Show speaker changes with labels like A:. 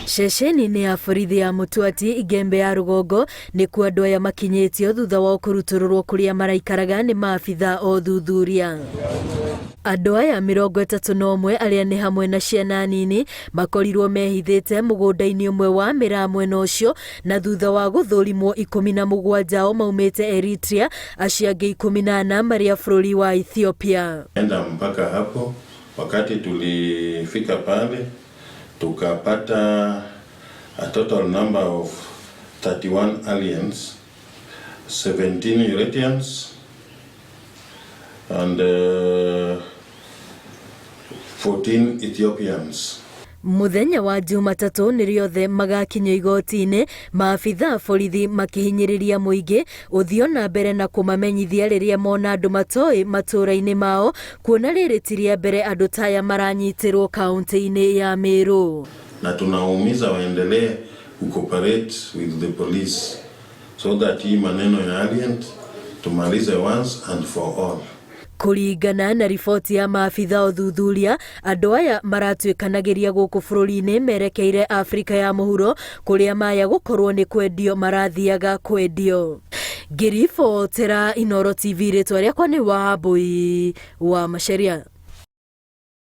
A: Ceceni-inĩ ya borithi ya Mũtwati Igembe ya rũgongo nĩkuo andũ aya makinyĩtio thutha wa kũrutũrũrwo kũrĩa maraikaraga nĩ maabitha o thuthuria. Andũ aya 31 arĩa nĩ hamwe na ciana nini makorirwo mehithĩte mũgũnda-inĩ ũmwe wa mĩraa mwena ũcio, na thutha wa gũthũrimwo 17 o maumĩte Eritrea, acio angĩ 14 marĩa bũrũri wa Ethiopia.
B: Enda mpaka hapo, wakati tulifika pale tukapata a total number of 31 aliens, 17 Eritreans and 14 Ethiopians.
A: Muthenya wa Jumatatũ nĩrĩothe magakinyio igoti-inĩ, maabitha borithi makihinyĩrĩria mũingĩ ũthio na mbere na kũmamenyithia rĩrĩa mona andũ matoĩ matũra-inĩ mao, kuona rĩrĩ ti rĩa mbere andũ taya maranyitirwo kaunti-inĩ ya Meru.
B: Na tunaumiza waendelee cooperate with the police so that hii maneno ya alien tumalize once and for all.
A: Kũringana na riboti ya maabitha ũthuthuria, andũ aya maratuĩkanagĩria gũkũ bũrũri-inĩ merekeire Afrika ya mũhuro, kũrĩa maya gũkorwo nĩ kwendio marathiaga kwendio. Ngiribotera Inooro TV, rĩtwa rĩakwa nĩ Wambui wa Macharia.